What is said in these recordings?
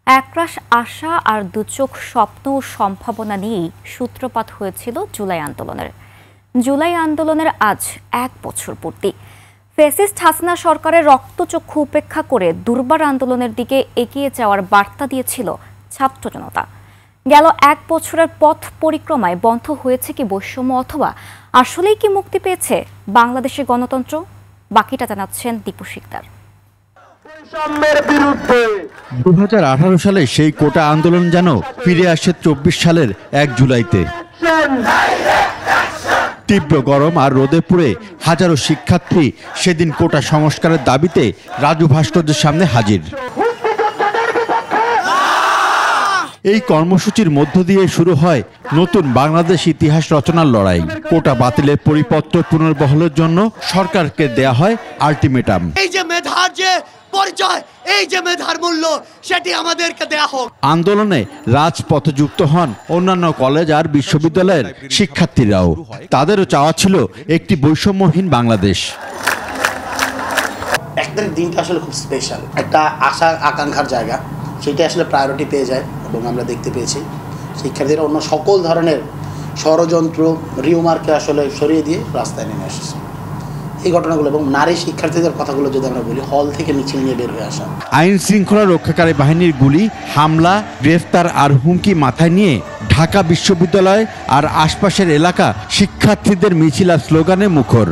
একরাশ আশা আর দুচোখ স্বপ্ন ও সম্ভাবনা নিয়েই সূত্রপাত হয়েছিল জুলাই আন্দোলনের। জুলাই আন্দোলনের আজ ১ বছর পূর্তি। ফ্যাসিস্ট হাসিনা সরকারের রক্তচক্ষু উপেক্ষা করে দুর্বার আন্দোলনের দিকে এগিয়ে যাওয়ার বার্তা দিয়েছিল ছাত্র জনতা। গেল ১ বছরের পথ পরিক্রমায় বন্ধ হয়েছে কি বৈষম্য, অথবা আসলেই কি মুক্তি পেয়েছে বাংলাদেশের গণতন্ত্র? বাকিটা জানাচ্ছেন দীপু শিকদার। ২০১৮ সালে সেই কোটা আন্দোলন যেন ফিরে আসে ২৪ সালের ১ জুলাইতে। তীব্র গরম আর রোদে পুড়ে হাজারো শিক্ষার্থী সেদিন কোটা সংস্কারের দাবিতে রাজু ভাস্কর্যের সামনে হাজির। এই কর্মসূচির মধ্য দিয়ে শুরু হয় নতুন বাংলাদেশ ইতিহাস রচনার লড়াই। কোটা বাতিলের পরিপত্র পুনর্বহালের জন্য সরকারকে দেয়া হয় আলটিমেটাম। এই যে মেধার যে পরিচয়, এই যে মেধার মূল্য, সেটি আমাদেরকে দেয়া হোক। আন্দোলনে রাজপথে যুক্ত হন অন্যান্য কলেজ আর বিশ্ববিদ্যালয়ের শিক্ষার্থীরাও। তাদেরও চাওয়া ছিল একটি বৈষম্যহীন বাংলাদেশ। ১ তারিখ দিনটা আসলে খুব স্পেশাল, একটা আশা আকাঙ্ক্ষার জায়গা, সেটা আসলে প্রায়োরিটি পেয়ে যায় এবং আমরা দেখতে পেয়েছি শিক্ষার্থীরা অন্য সকল ধরনের ষড়যন্ত্র রিউমারকে আসলে সরিয়ে দিয়ে রাস্তায় নেমে এসেছে। এই ঘটনাগুলো এবং নারী শিক্ষার্থীদের কথাগুলো যদি আমরা বলি, হল থেকে মিছিল নিয়ে বের হয়ে আসা, আইন শৃঙ্খলা রক্ষাকারী বাহিনীর গুলি, হামলা, গ্রেফতার আর হুমকি মাথায় নিয়ে ঢাকা বিশ্ববিদ্যালয় আর আশপাশের এলাকা শিক্ষার্থীদের মিছিল আর স্লোগানে মুখর।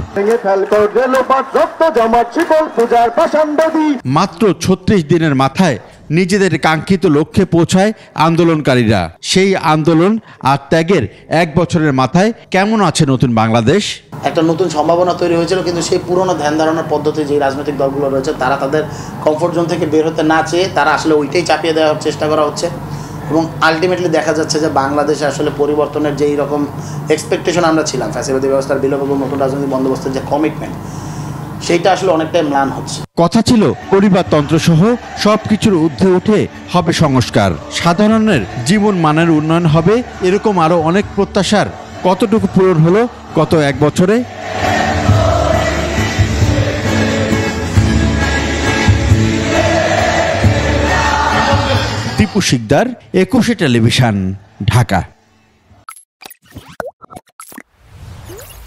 মাত্র ৩৬ দিনের মাথায় নিজেদের কাঙ্ক্ষিত লক্ষ্যে পৌঁছায় আন্দোলনকারীরা। সেই আন্দোলন আর ত্যাগের ১ বছরের মাথায় কেমন আছে নতুন বাংলাদেশ? একটা নতুন সম্ভাবনা তৈরি হয়েছিল, কিন্তু সেই পুরনো ধ্যান ধারণার পদ্ধতি যে রাজনৈতিক দলগুলো রয়েছে তারা তাদের কমফোর্ট জোন থেকে বের হতে না চেয়ে তারা আসলে ওইটাই চাপিয়ে দেওয়ার চেষ্টা করা হচ্ছে। এবং আলটিমেটলি দেখা যাচ্ছে যে বাংলাদেশে আসলে পরিবর্তনের যেই রকম এক্সপেকটেশন আমরা ছিলাম, ফ্যাসিবাদী ব্যবস্থার বিলোপ এবং নতুন রাজনৈতিক বন্দোবস্তের যে কমিটমেন্ট, সেইটা আসলে অনেকটাই ম্লান হচ্ছে। কথা ছিল পরিবারতন্ত্র সহ সবকিছুর ঊর্ধ্বে উঠে হবে সংস্কার, সাধারণের জীবন মানের উন্নয়ন হবে, এরকম আরো অনেক প্রত্যাশার কতটুকু পূরণ হলো গত ১ বছরে? দীপু শিকদার, ২১ টেলিভিশন, ঢাকা।